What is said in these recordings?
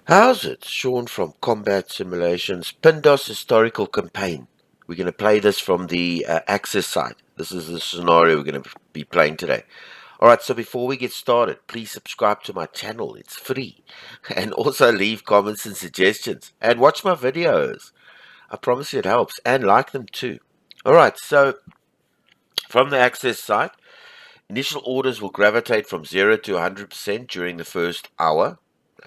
How's it? Sean from Combat Simulations, Pindos Historical Campaign. We're going to play this from the Access side. This is the scenario we're going to be playing today. Alright, so before we get started, please subscribe to my channel. It's free. And also leave comments and suggestions. And watch my videos. I promise you it helps. And like them too. Alright, so from the Access side, initial orders will gravitate from 0 to 100% during the first hour.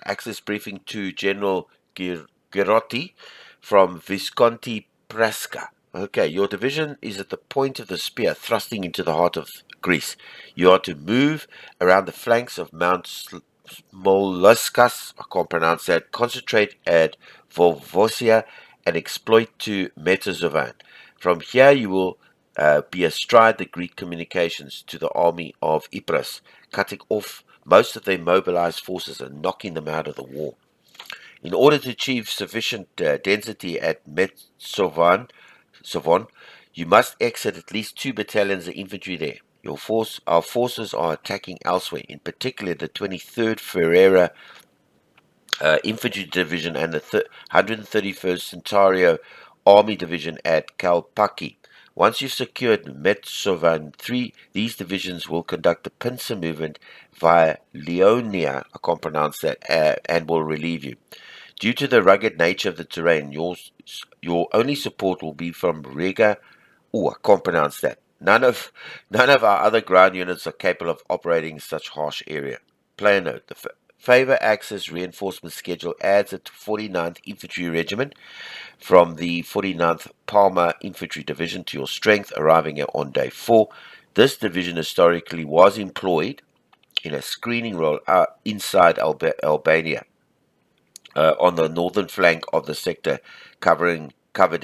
Access briefing to General Girotti from Visconti Prasca. Okay, your division is at the point of the spear, thrusting into the heart of Greece. You are to move around the flanks of Mount Molluscus, I can't pronounce that, concentrate at Volvosia, and exploit to Metazovan. From here you will be astride the Greek communications to the army of Ypres, cutting off most of their mobilized forces and knocking them out of the war. In order to achieve sufficient density at Metsovan, you must exit at least 2 battalions of infantry there. Our forces are attacking elsewhere, in particular the 23rd Ferreira Infantry Division and the 131st Centario Army Division at Kalpaki. Once you've secured Metsovan 3, these divisions will conduct a pincer movement via Leonia, I can't pronounce that, and will relieve you. Due to the rugged nature of the terrain, your only support will be from Riga. Oh, I can't pronounce that. None of our other ground units are capable of operating in such harsh area. Player note: the Favor Axis reinforcement schedule adds a 49th Infantry Regiment from the 49th Palmer Infantry Division to your strength, arriving on day 4. This division historically was employed in a screening role inside Albania, on the northern flank of the sector covered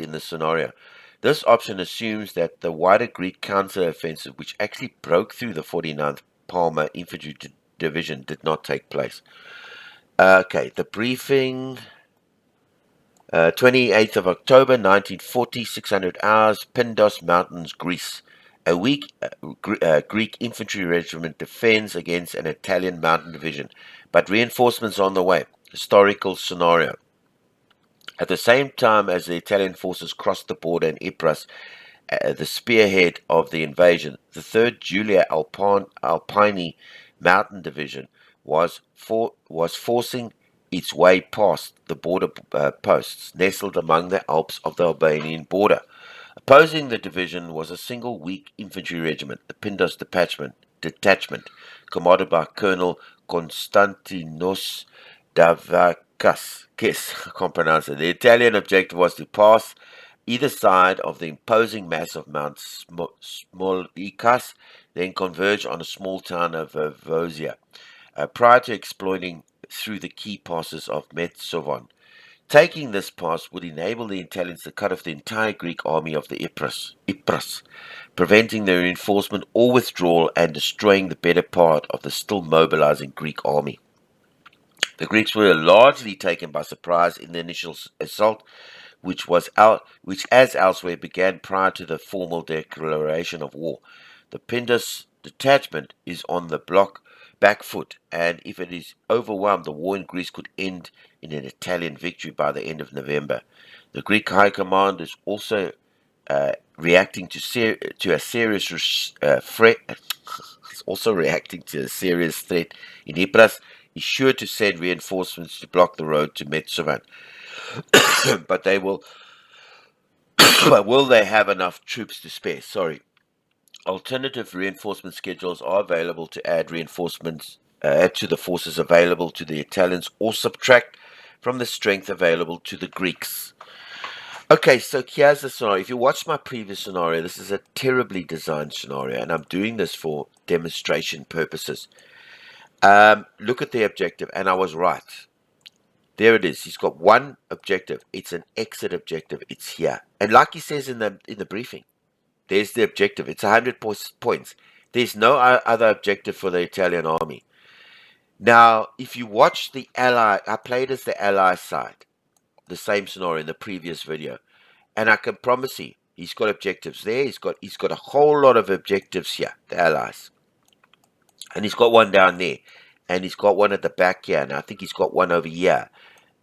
in the scenario. This option assumes that the wider Greek counter-offensive, which actually broke through the 49th Palmer Infantry Division, did not take place. Okay, the briefing, 28th of October 1940, 600 hours, Pindos Mountains, Greece. A weak Greek infantry regiment defends against an Italian mountain division, but reinforcements on the way. Historical scenario. At the same time as the Italian forces crossed the border in Ypres, the spearhead of the invasion, the 3rd Julia Alpini Mountain Division was forcing its way past the border posts nestled among the Alps of the Albanian border. Opposing the division was a single weak infantry regiment, the Pindos detachment, commanded by Colonel Konstantinos Davakis. I can't pronounce it. The Italian objective was to pass either side of the imposing mass of Mount Smolikas, then converge on a small town of Vosia, prior to exploiting through the key passes of Metsovan. Taking this pass would enable the Italians to cut off the entire Greek army of the Ypres, preventing their reinforcement or withdrawal and destroying the better part of the still mobilizing Greek army. The Greeks were largely taken by surprise in the initial assault, which as elsewhere began prior to the formal declaration of war. The Pindos detachment is on the back foot, and if it is overwhelmed, the war in Greece could end in an Italian victory by the end of November. The Greek High Command is also reacting to a serious threat. It's also reacting to a serious threat in Ypres. Is sure to send reinforcements to block the road to Metsovan. But they will they have enough troops to spare? Sorry. Alternative reinforcement schedules are available to add reinforcements to the forces available to the Italians or subtract from the strength available to the Greeks. Okay, so here's the scenario. If you watch my previous scenario, this is a terribly designed scenario, and I'm doing this for demonstration purposes. Look at the objective, and I was right. There it is. He's got one objective. It's an exit objective. It's here. And like he says in the briefing, there's the objective. It's 100 points. There's no other objective for the Italian army. Now, if you watch the Ally, I played as the Ally side, the same scenario in the previous video, and I can promise you, he's got objectives there. He's got a whole lot of objectives here, the Allies, and he's got one down there, and he's got one at the back here, and I think he's got one over here.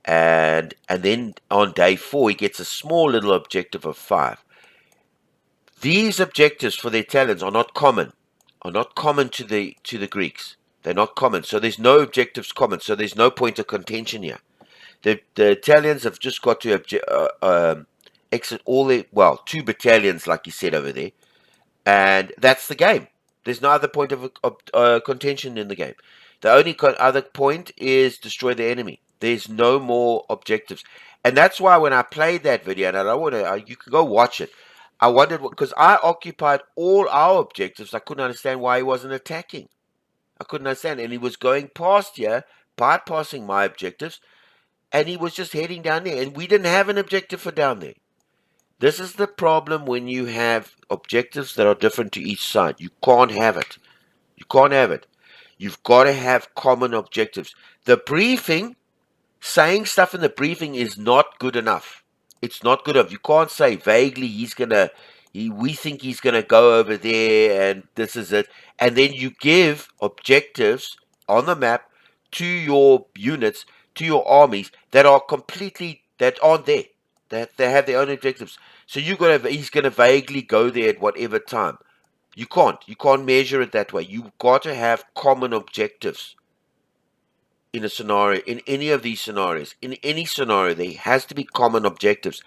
and then on day 4 he gets a small little objective of 5. These objectives for the Italians are not common to the Greeks. They're not common, so there's no objectives common, so there's no point of contention here. The Italians have just got to exit all the 2 battalions, like you said over there, and that's the game. There's no other point of contention in the game. The only other point is destroy the enemy. There's no more objectives, and that's why when I played that video, and I don't want to, you can go watch it. I wondered because I occupied all our objectives. I couldn't understand why he wasn't attacking. I couldn't understand, and he was going past here, bypassing my objectives, and he was just heading down there, and we didn't have an objective for down there. This is the problem when you have objectives that are different to each side. You can't have it. You can't have it. You've got to have common objectives. The briefing, saying stuff in the briefing is not good enough. It's not good enough. You can't say vaguely we think he's gonna go over there and this is it. And then you give objectives on the map to your units, to your armies that aren't there. That they have their own objectives. So he's gonna vaguely go there at whatever time. You can't measure it that way. You've got to have common objectives in a scenario, in any of these scenarios. In any scenario, there has to be common objectives.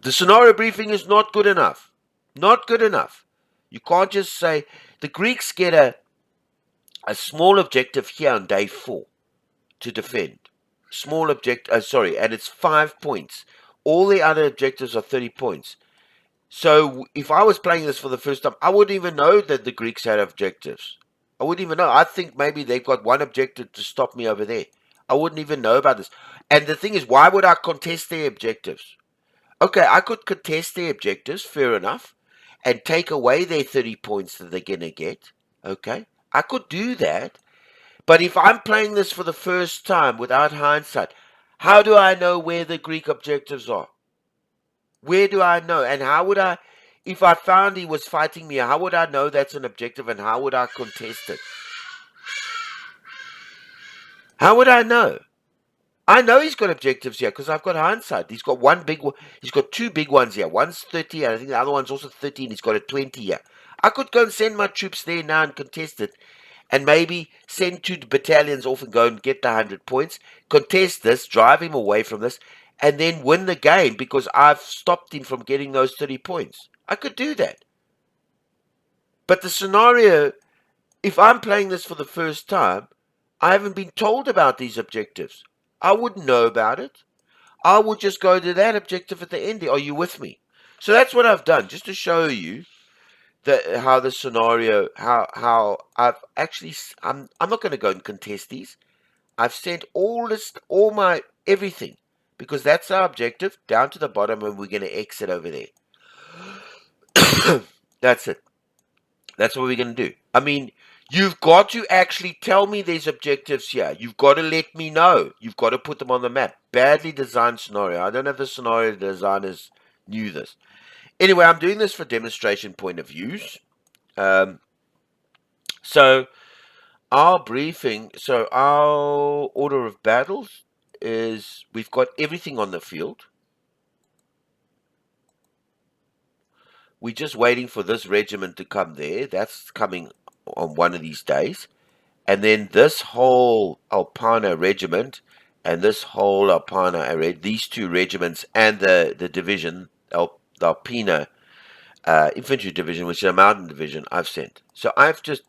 The scenario briefing is not good enough. Not good enough. You can't just say, the Greeks get a small objective here on day 4 to defend. Small objective, and it's 5 points. All the other objectives are 30 points. So if I was playing this for the first time, I wouldn't even know that the Greeks had objectives. I wouldn't even know. I think maybe they've got one objective to stop me over there. I wouldn't even know about this. And the thing is, why would I contest their objectives? Okay, I could contest their objectives, fair enough, and take away their 30 points that they're going to get. Okay, I could do that. But if I'm playing this for the first time without hindsight, how do I know where the Greek objectives are? Where do I know? And how would I, if I found he was fighting me, how would I know that's an objective and how would I contest it? How would I know? I know he's got objectives here because I've got hindsight. He's got he's got 2 big ones here. One's 30 and I think the other one's also 30 and he's got a 20 here. I could go and send my troops there now and contest it and maybe send 2 battalions off and go and get the 100 points, contest this, drive him away from this, and then win the game because I've stopped him from getting those 30 points. I could do that. But the scenario, if I'm playing this for the first time, I haven't been told about these objectives. I wouldn't know about it. I would just go to that objective at the end. Are you with me? So that's what I've done, just to show you how the scenario, how I've actually, I'm not going to go and contest these. I've sent all my everything, because that's our objective, down to the bottom, and we're going to exit over there. That's it. That's what we're going to do. I mean, you've got to actually tell me there's objectives here. You've got to let me know. You've got to put them on the map. Badly designed scenario. I don't know if the scenario designers knew this. Anyway, I'm doing this for demonstration point of views. So our briefing, so our order of battles is we've got everything on the field. We're just waiting for this regiment to come there. That's coming on one of these days. And then this whole Alpina regiment and this whole Alpina, these 2 regiments and the division, the Alpina infantry division, which is a mountain division, I've sent. So I've just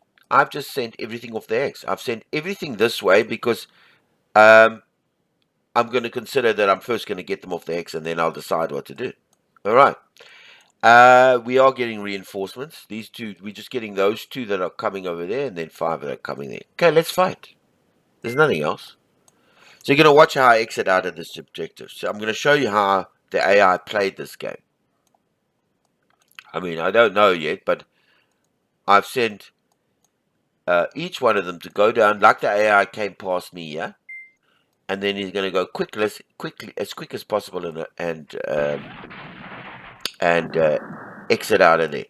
sent everything off the X. I've sent everything this way because I'm going to consider that I'm first going to get them off the X and then I'll decide what to do. All right. We are getting reinforcements. These 2, we're just getting those 2 that are coming over there and then 5 that are coming there. Okay, let's fight. There's nothing else. So you're going to watch how I exit out of this objective. So I'm going to show you how the AI played this game. I mean, I don't know yet, but I've sent each one of them to go down like the AI came past me here. And then he's going to go as quick as possible and exit out of there.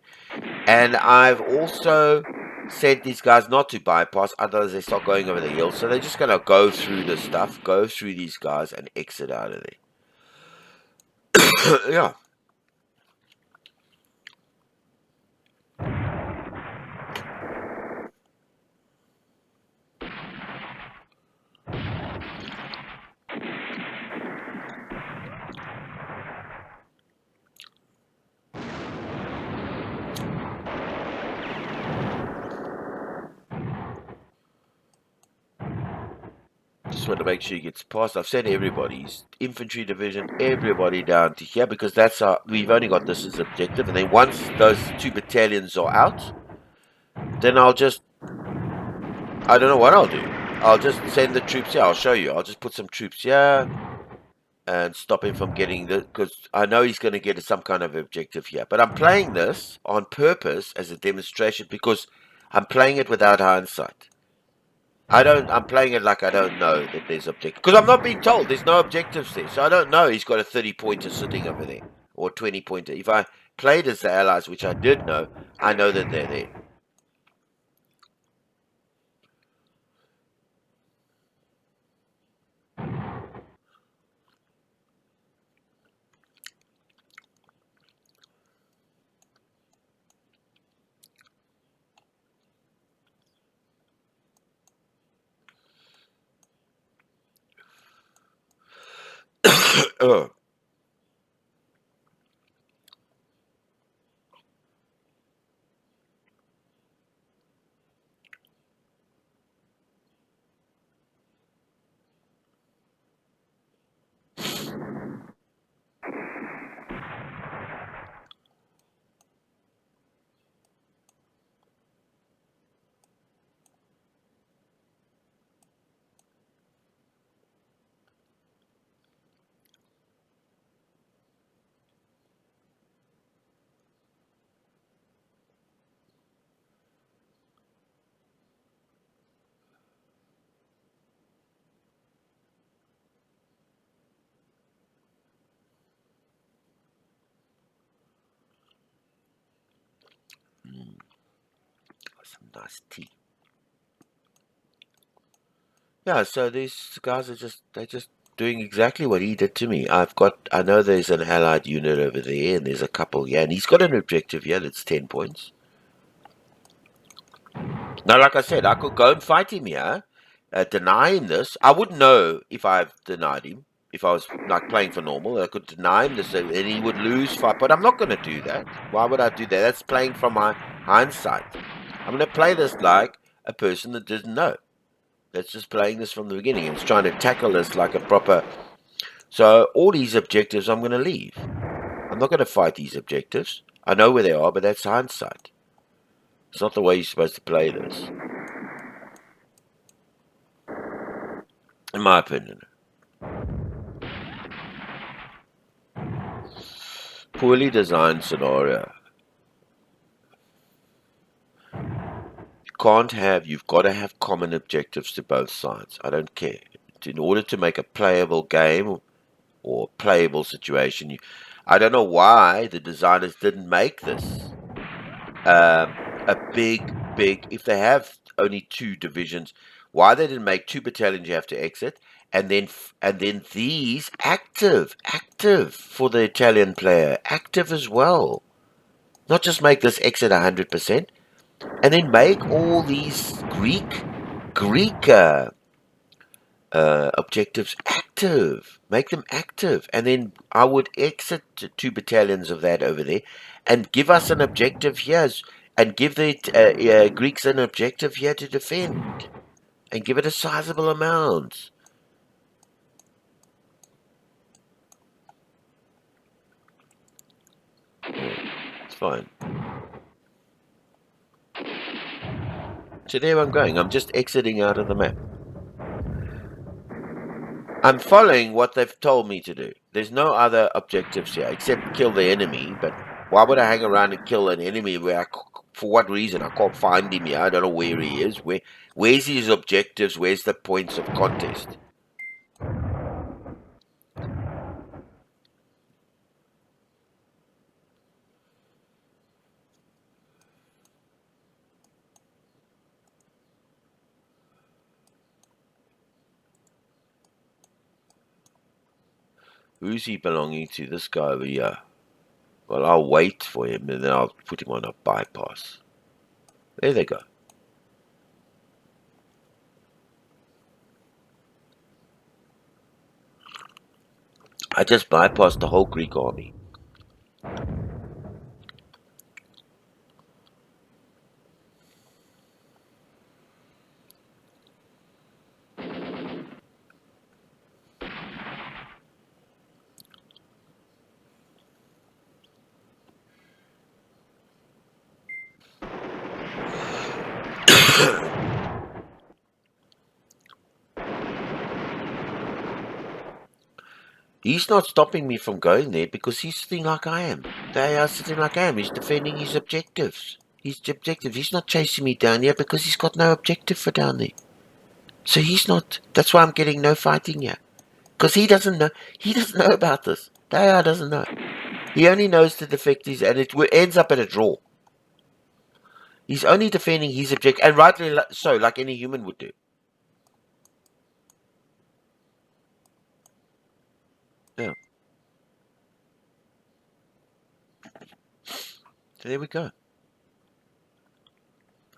And I've also sent these guys not to bypass, otherwise they start going over the hill. So they're just going to go through the stuff, go through these guys, and exit out of there. Yeah. Just want to make sure he gets past. I've sent everybody's infantry division, everybody down to here because that's our. We've only got this as objective, and then once those 2 battalions are out, then I don't know what I'll do. I'll just send the troops here. I'll show you. I'll just put some troops here and stop him from getting the. Because I know he's going to get some kind of objective here. But I'm playing this on purpose as a demonstration because I'm playing it without hindsight. I'm playing it like I don't know that there's objectives. Because I'm not being told there's no objectives there. So I don't know he's got a 30-pointer sitting over there. Or a 20-pointer. If I played as the Allies, which I did know, I know that they're there. Oh. Some nice tea. Yeah, so these guys they're just doing exactly what he did to me. I know there's an allied unit over there, and there's a couple here, and he's got an objective here that's 10 points. Now, like I said, I could go and fight him here, deny him this. I wouldn't know if I've denied him. If I was like playing for normal, I could deny him this, and he would lose fight. But I'm not going to do that. Why would I do that? That's playing from my hindsight. I'm going to play this like a person that didn't know. That's just playing this from the beginning. It's trying to tackle this like a proper. So all these objectives I'm going to leave. I'm not going to fight these objectives. I know where they are, but that's hindsight. It's not the way you're supposed to play this. In my opinion. Poorly designed scenario. You've got to have common objectives to both sides. I don't care. In order to make a playable game or playable situation, I don't know why the designers didn't make this a big, if they have only 2 divisions, why they didn't make 2 battalions you have to exit, and then these active for the Italian player, active as well. Not just make this exit 100%, and then make all these Greek objectives active. Make them active, and then I would exit 2 battalions of that over there, and give us an objective here, and give the Greeks an objective here to defend, and give it a sizable amount. It's fine. So there I'm going. I'm just exiting out of the map. I'm following what they've told me to do. There's no other objectives here except kill the enemy. But why would I hang around and kill an enemy for what reason? I can't find him here. I don't know where he is. Where's his objectives? Where's the points of contest? Who's he belonging to? This guy over here. Well, I'll wait for him and then I'll put him on a bypass. There they go. I just bypassed the whole Greek army. He's not stopping me from going there because he's sitting like I am. They are sitting like I am. He's defending his objectives. He's not chasing me down here because he's got no objective for down there. So he's not. That's why I'm getting no fighting here. Because he doesn't know. He doesn't know about this. Daya doesn't know. He only knows to defect his, and it ends up at a draw. He's only defending his objective, and rightly so, like any human would do. Yeah. So there we go.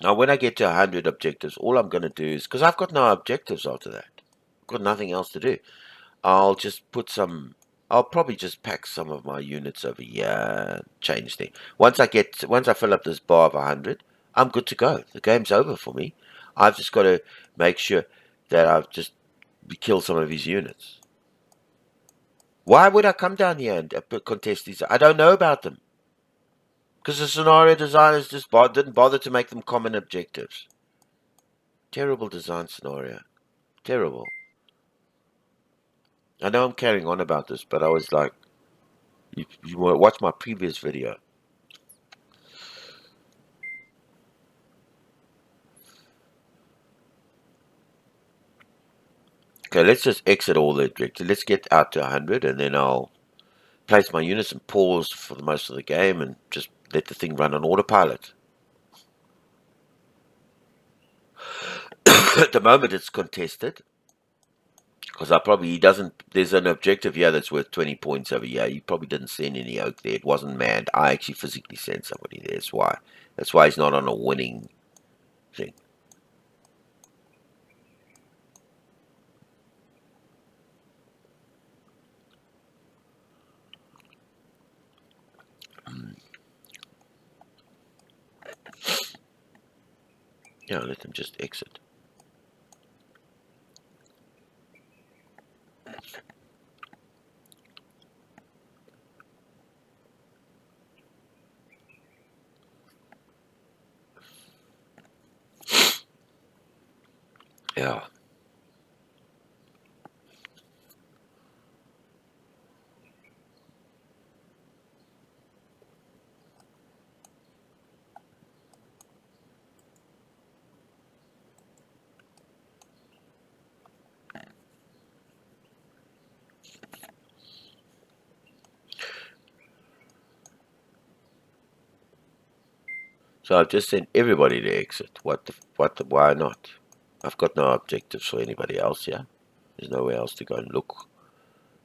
Now, when I get to 100 objectives, all I'm going to do is, because I've got no objectives after that, I've got nothing else to do. I'll just put some. I'll probably just pack some of my units over here, and change things. Once I fill up this bar of 100, I'm good to go. The game's over for me. I've just got to make sure that I've just kill some of his units. Why would I come down here and contest these? I don't know about them. Because the scenario designers just didn't bother to make them common objectives. Terrible design scenario. Terrible. I know I'm carrying on about this, but I was like, you watch my previous video. Okay, let's just exit all the objectives. Let's get out to 100, and then I'll place my units and pause for the most of the game and just let the thing run on autopilot. At the moment, it's contested. Because there's an objective here that's worth 20 points over here. You probably didn't send any oak there. It wasn't manned. I actually physically sent somebody there. That's why he's not on a winning thing. Yeah, let them just exit. Yeah. So I've just sent everybody to exit. Why not? I've got no objectives for anybody else here. There's nowhere else to go and look.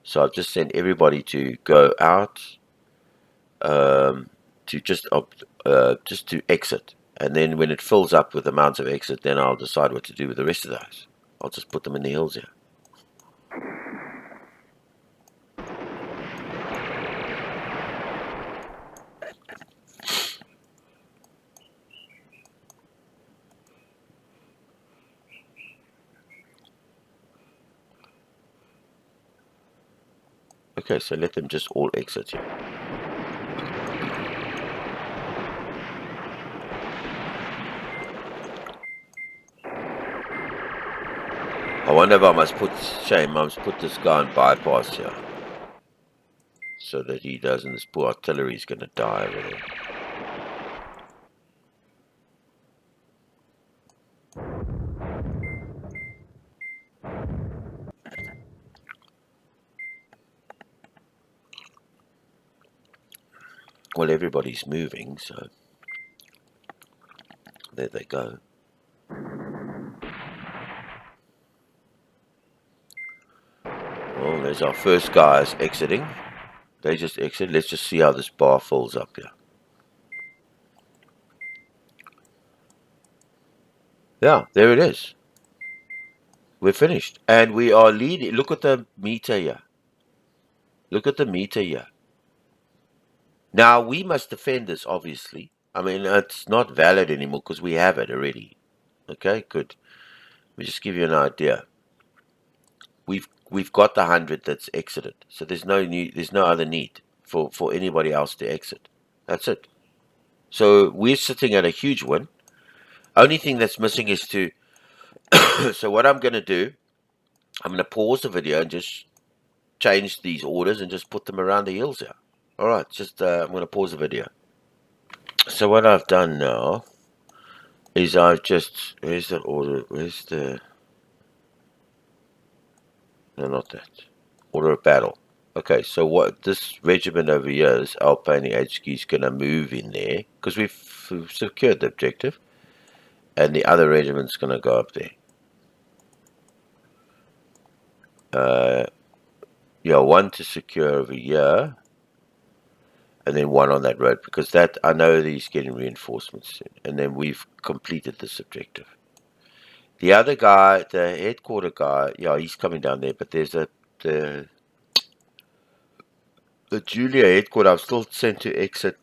So I've just sent everybody to go out, to just to exit. And then when it fills up with amounts of exit, then I'll decide what to do with the rest of those. I'll just put them in the hills here. Okay, so let them just all exit here. I wonder if I must put this guy on bypass here. So that he doesn't, this poor artillery is going to die over there. Well, everybody's moving, so there they go. Oh, Well, there's our first guys exiting. They just exit. Let's just see how this bar fills up here. Yeah, there it is. We're finished. And we are leading. Look at the meter here. Look at the meter here. Now, we must defend this, obviously. I mean, it's not valid anymore because we have it already. Okay, good. Let me just give you an idea. We've got the 100 that's exited. So there's no other need for anybody else to exit. That's it. So we're sitting at a huge win. Only thing that's missing is to... So what I'm going to do, I'm going to pause the video and just change these orders and just put them around the hills here. All right, just I'm going to pause the video. So what I've done now is I've just... Where's the order? Where's the... No, not that. Order of battle. Okay, so what this regiment over here, this Alpine HQ, is going to move in there because we've secured the objective, and the other regiment's going to go up there. Yeah, one to secure over here, and then one on that road because that I know that he's getting reinforcements soon, and then we've completed this objective. The other guy, the headquarter guy, yeah, he's coming down there, but there's the Julia headquarter. I've still sent to exit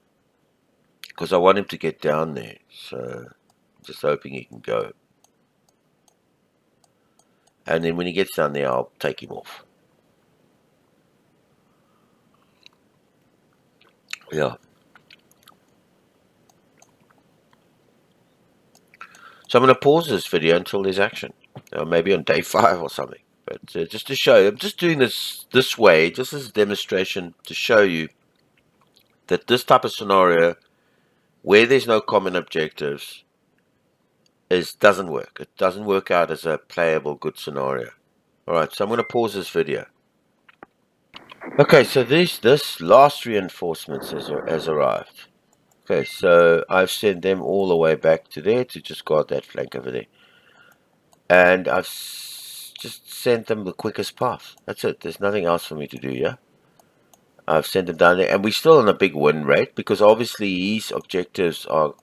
because I want him to get down there. So I'm just hoping he can go. And then when he gets down there, I'll take him off. Yeah. So I'm going to pause this video until there's action. Maybe on day 5 or something. But just to show you, I'm just doing this way, just as a demonstration to show you that this type of scenario, where there's no common objectives, doesn't work. It doesn't work out as a playable good scenario. Alright, so I'm going to pause this video. Okay, so this last reinforcements has arrived. Okay, so I've sent them all the way back to there to just guard that flank over there. And I've just sent them the quickest path. That's it. There's nothing else for me to do, yeah? I've sent them down there. And we're still on a big win rate because obviously his objectives are,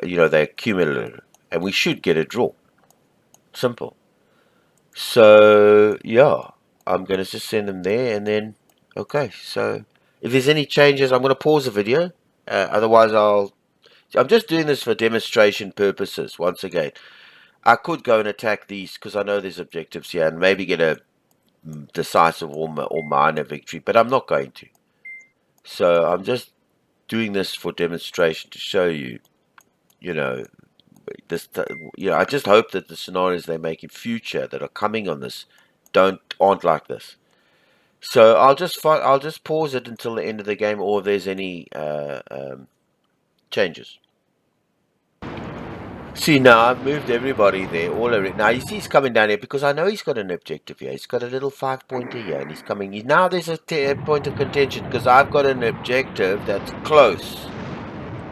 they're cumulative. And we should get a draw. Simple. So, yeah. I'm going to just send them there and then... Okay, so if there's any changes, I'm going to pause the video. Otherwise, I'm just doing this for demonstration purposes, once again. I could go and attack these, because I know there's objectives here, and maybe get a decisive or minor victory, but I'm not going to. So I'm just doing this for demonstration to show you, I just hope that the scenarios they make in future that are coming on this aren't like this. So I'll just pause it until the end of the game, or if there's any changes. See, now I've moved everybody there, all around. Now you see he's coming down here because I know he's got an objective here. He's got a little 5-pointer here, and he's coming. Now there's a point of contention because I've got an objective that's close.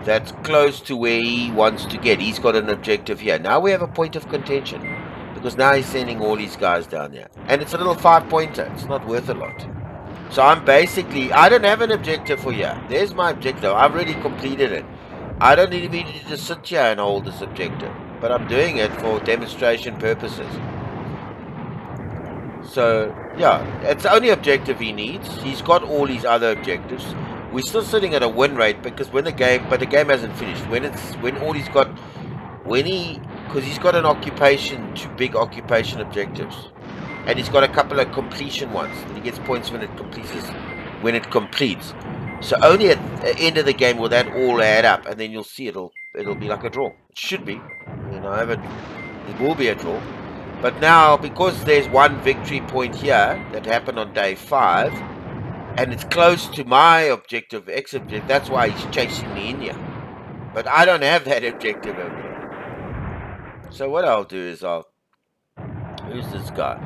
That's close to where he wants to get. He's got an objective here. Now we have a point of contention because now he's sending all these guys down here. And it's a little 5-pointer. It's not worth a lot. So I don't have an objective for you. There's my objective. I've already completed it. I don't need to just sit here and hold this objective. But I'm doing it for demonstration purposes. So, yeah. It's the only objective he needs. He's got all his other objectives. We're still sitting at a win rate because the game hasn't finished. Because he's got an occupation, 2 big occupation objectives, and he's got a couple of completion ones. And he gets points when it completes. So only at the end of the game will that all add up, and then you'll see it'll be like a draw. It should be. It will be a draw. But now because there's one victory point here that happened on day 5. And it's close to my objective, X-objective. That's why he's chasing me in here. But I don't have that objective over here. So what I'll do is who's this guy?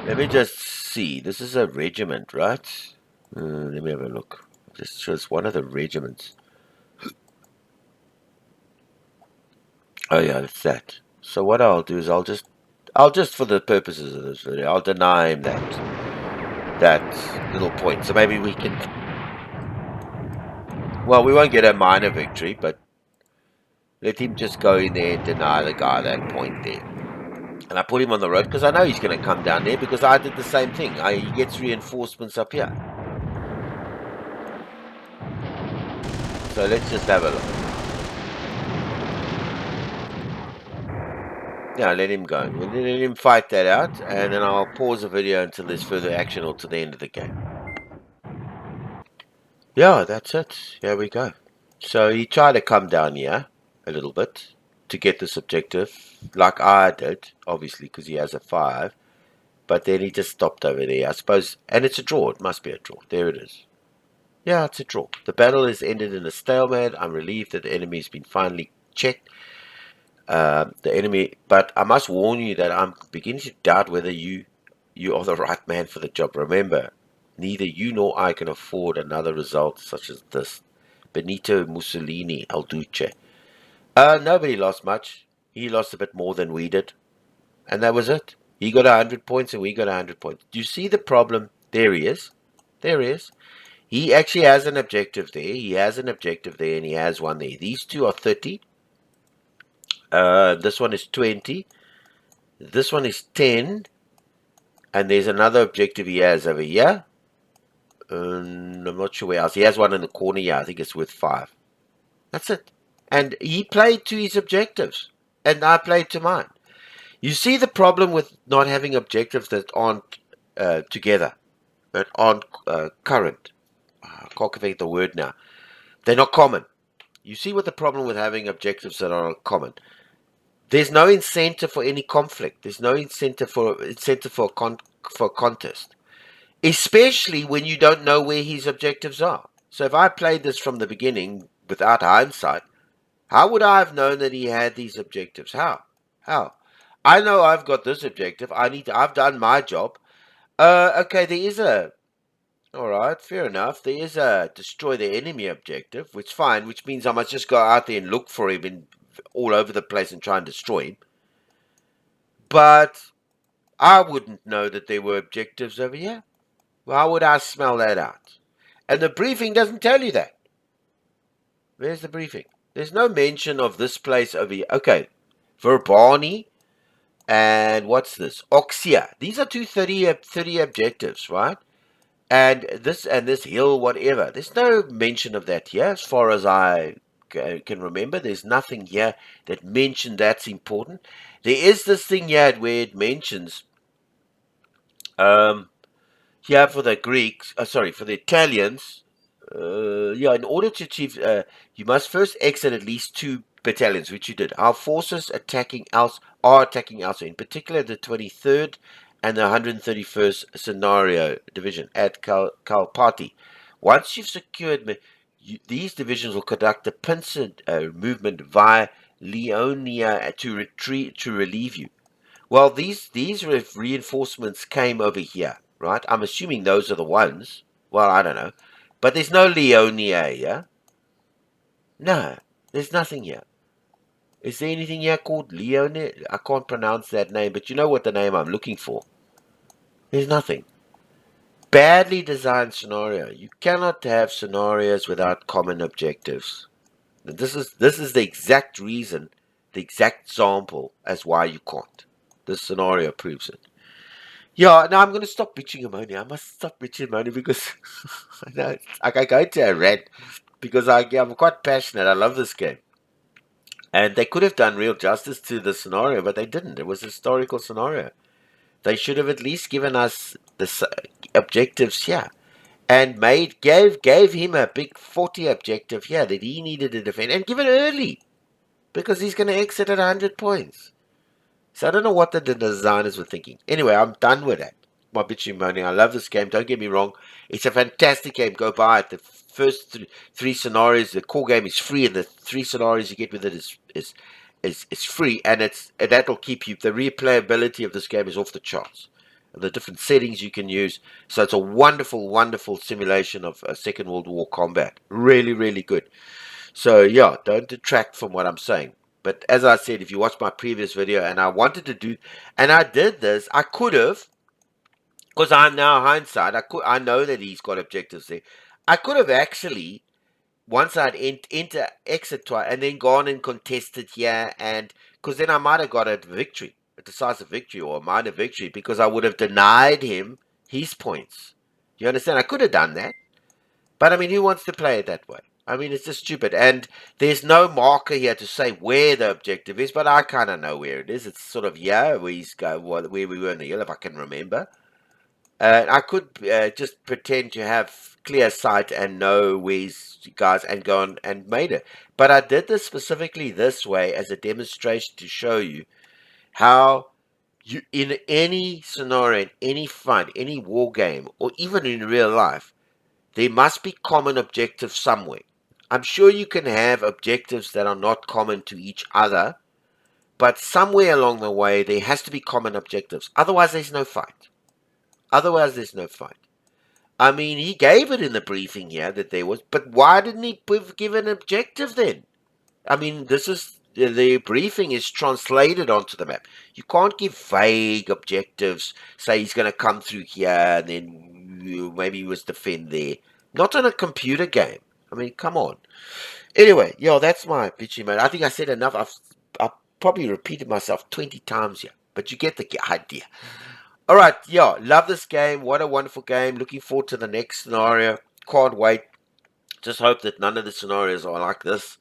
Let me just see. This is a regiment, right? Let me have a look. This shows one of the regiments. Oh yeah, it's that. So what I'll do is I'll just for the purposes of this video, I'll deny him that that little point. So maybe we can... Well, we won't get a minor victory, but let him just go in there and deny the guy that point there. And I put him on the road because I know he's going to come down there because I did the same thing. He gets reinforcements up here. So let's just have a look. Yeah, let him go. We'll let him fight that out, and then I'll pause the video until there's further action or to the end of the game. Yeah, that's it. Here we go. So he tried to come down here a little bit to get this objective, like I did, obviously, because he has a 5. But then he just stopped over there, I suppose. And it's a draw. It must be a draw. There it is. Yeah, it's a draw. The battle has ended in a stalemate. I'm relieved that the enemy has been finally checked. But I must warn you that I'm beginning to doubt whether you are the right man for the job. Remember, neither you nor I can afford another result such as this. Benito Mussolini, El Duce. Nobody lost much. He lost a bit more than we did. And that was it. He got 100 points and we got 100 points. Do you see the problem? There he is. There he is. He actually has an objective there. He has an objective there and he has one there. These two are 30. This one is 20. This one is 10. And there's another objective he has over here. I'm not sure where else. He has one in the corner here. I think it's worth 5. That's it. And he played to his objectives. And I played to mine. You see the problem with not having objectives that aren't together, that aren't current. I can't think the word now. They're not common. You see what the problem with having objectives that are common. There's no incentive for any conflict. There's no incentive for contest, especially when you don't know where his objectives are. So if I played this from the beginning without hindsight, how would I have known that he had these objectives? How? I know I've got this objective. I've done my job. Okay, there is a... All right, fair enough. There is a destroy the enemy objective, which is fine, which means I must just go out there and look for him all over the place and try and destroy him. But I wouldn't know that there were objectives over here. How would I smell that out? And the briefing doesn't tell you that. Where's the briefing? There's no mention of this place over here. Okay, Verbani. And what's this? Oxia. These are two 30 objectives, right? And this hill, whatever. There's no mention of that here, as far as I can remember. There's nothing here that mentioned that's important. There is this thing here where it mentions, here for the Greeks, for the Italians, in order to achieve, you must first exit at least 2 battalions, which you did. Our forces are attacking elsewhere, in particular the 23rd and the 131st Scenario Division at Kalpati. Once you've secured, these divisions will conduct a pincer movement via Leonia to relieve you. Well, these reinforcements came over here, right? I'm assuming those are the ones. Well, I don't know. But there's no Leonia here. No, there's nothing here. Is there anything here called Leonia? I can't pronounce that name, but you know what the name I'm looking for. There's nothing. Badly designed scenario. You cannot have scenarios without common objectives. This is the exact reason, the exact example as why you can't. This scenario proves it. Yeah, now I'm going to stop bitching and moaning. I must stop bitching and moaning because I go into a rant because I'm quite passionate. I love this game. And they could have done real justice to the scenario, but they didn't. It was a historical scenario. They should have at least given us the objectives here and gave him a big 40 objective here that he needed to defend and give it early because he's going to exit at 100 points. So I don't know what the designers were thinking. Anyway, I'm done with that. My bitching moaning. I love this game. Don't get me wrong. It's a fantastic game. Go buy it. The first three scenarios, the core game is free, and the 3 scenarios you get with it is free, and that'll keep you. The replayability of this game is off the charts. And the different settings you can use. So it's a wonderful, wonderful simulation of Second World War combat. Really, really good. So yeah, don't detract from what I'm saying. But as I said, if you watch my previous video, and I wanted to do, and I did this, I could have because I'm now hindsight, I know that he's got objectives there. I could have actually, once I'd enter exit twice and then gone and contested here, and because then I might have got a victory, a decisive victory or a minor victory, because I would have denied him his points. You understand? I could have done that, but I mean, who wants to play it that way? I mean, it's just stupid. And there's no marker here to say where the objective is, but I kind of know where it is. It's sort of here where we were in the hill, if I can remember. I could just pretend to have clear sight and know where's guys and go on and made it. But I did this specifically this way as a demonstration to show you how you, in any scenario, in any fight, any war game, or even in real life, there must be common objectives somewhere. I'm sure you can have objectives that are not common to each other, but somewhere along the way there has to be common objectives. Otherwise, there's no fight. Otherwise, there's no fight. I mean, he gave it in the briefing here that there was, but why didn't he give an objective then? I mean, this is the briefing is translated onto the map. You can't give vague objectives. Say he's going to come through here, and then maybe he was defend there. Not on a computer game. I mean, come on. Anyway, yeah, that's my pitching, man. I think I said enough. I've probably repeated myself 20 times here, but you get the idea. All right, yeah, love this game. What a wonderful game. Looking forward to the next scenario. Can't wait. Just hope that none of the scenarios are like this.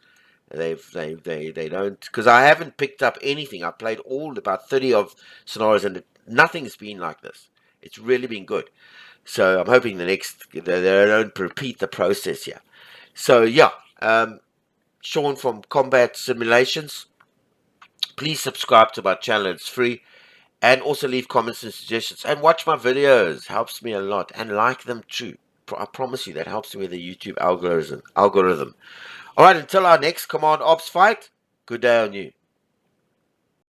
They don't, because I haven't picked up anything. I played all about 30 of scenarios, and nothing's been like this. It's really been good. So I'm hoping they don't repeat the process here. So yeah, Sean from Combat Simulations. Please subscribe to my channel. It's free. And also leave comments and suggestions. And watch my videos. Helps me a lot. And like them too. I promise you that helps me with the YouTube algorithm. Alright, until our next Command Ops fight, good day on you.